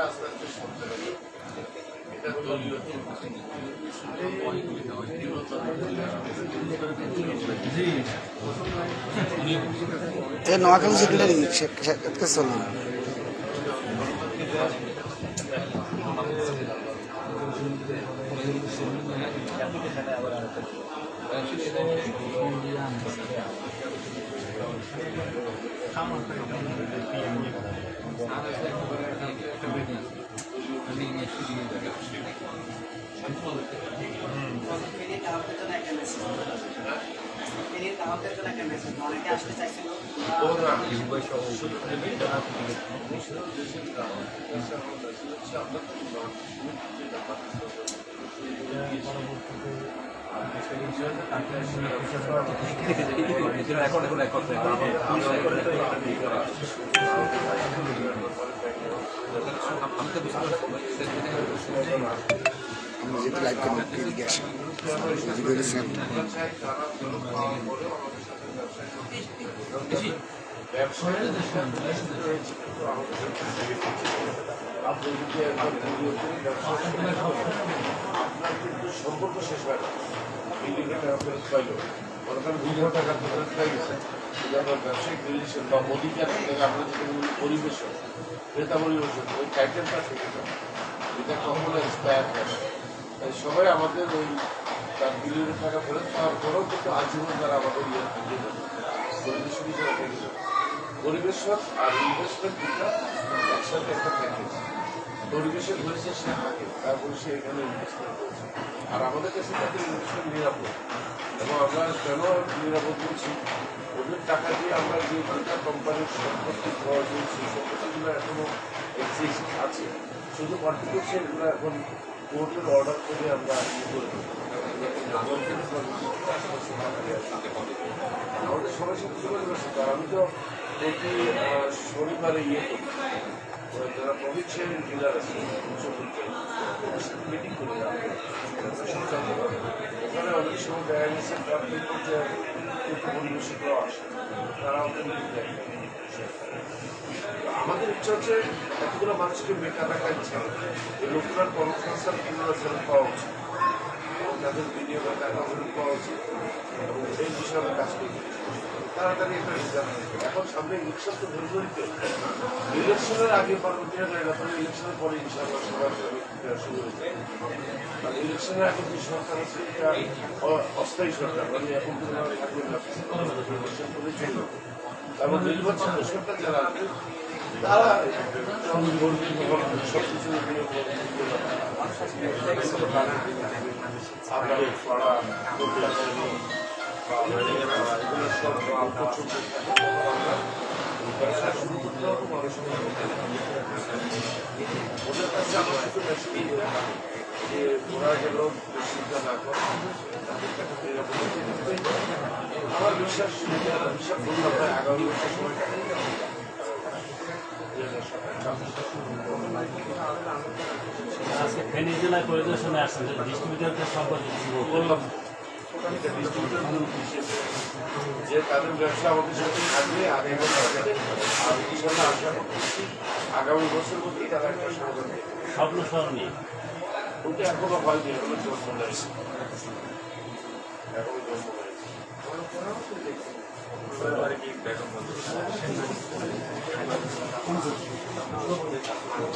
আস্তে আস্তে শুনতে পারি এটা দলীয় নোয়াখালী সেক্রেটারি সাক্ষাৎকার চলুন। সম্পর্ক শেষ হয় না বিভিন্ন টাকা হয়ে গেছে ব্যবসায়িক রিলেশন বা অধিকার থেকে আমরা যেটা বলি পরিবেশন ক্রেতা পরিবেশন ওই টাইটেলটা থেকে যাবে এটা কখনো এক্সপায়ার হয় না। তাই সবাই আমাদের ওই তার বিলিয়নের টাকা ফেরত পাওয়ার পরেও কিন্তু আজীবন তারা আমাদের ইয়ে থেকে যাবে পরিবেশন হিসেবে থেকে যাবে। পরিবেশন আর ইনভেস্টমেন্ট দুটা একসাথে একটা প্যাকেজ। পরিবেশন হয়েছে সে থাকে তারপরে সে এখানে ইনভেস্টমেন্ট করেছে আর আমাদের কাছে তাদের ইনভেস্টমেন্ট নিরাপদ এবং আমরা কেন নিরাপদ বলছি ওদের টাকা দিয়ে আমরা যে দুটা কোম্পানির সম্পত্তি পাওয়া যায় সেই সম্পত্তিগুলো এখনো এক্সিস্ট আছে শুধু পার্টি এগুলো এখন কোর্টের অর্ডার করে আমরা ইয়ে করে আমাদের সবার সাথে যোগাযোগ আছে আর আমি তো প্রতি শনিবারে ইয়ে করি যারা প্রভিট শেয়ারের ডিলার আছে মিটিং করে ওখানে অনেক সময় দেখা গেছে প্রাথমিক পর্যায়ে পরিবেশকরাও আসে তারা ওদের মিটিং দেয়। আমাদের ইচ্ছা হচ্ছে এতগুলো মানুষকে বেকার রাখার ইচ্ছা এই লোকগুলোর কর্মসংস্থান কিভাবে ফেরত পাওয়া উচিত এবং তাদের বিনিয়োগের টাকা ফেরত পাওয়া উচিত এবং এই বিষয়ে আমরা কাজ করি তাড়াতাড়ি একটা রিজাল্ট এখন সামনে ইলেকশন তো ফেব্রুয়ারিতে ইলেকশনের আগে পার্বতীয় যায় না তাহলে ইলেকশনের পরে ইনশাআল্লাহ সবার শুরু হয়েছে মানে ইলেকশনের আগে যে সরকার আছে এটা অস্থায়ী সরকার মানে এখন তো থাকবে না ইলেকশন করে চলবে এবং নির্বাচিত সরকার যারা আছে তারা সব কিছু এগুলো সব ব্যবসা শুরু করতে হবে মানুষের ওদের কাছে আমার শুধু মেশিন যে ওরা যেন চিন্তা না করে তাদের কাছে আমার বিশ্বাস হিসাব করলাম না আগামী বছর সময়টা আজকে ফেনী জেলায় পরিদর্শনে আসছেন ডিস্ট্রিবিউটরদের সম্পর্কে বললাম যে তাদের ব্যবসা আমাদের সাথে থাকবে আগামী বছর আর ইনশাল্লাহ আশা করতেছি আগামী বছর মধ্যেই তারা একটা সমাধান স্বপ্ন স্মরণীয় ওটা এখনো হয়নি এখনো জন্ম নেয়নি এখনো জন্ম নেয়নি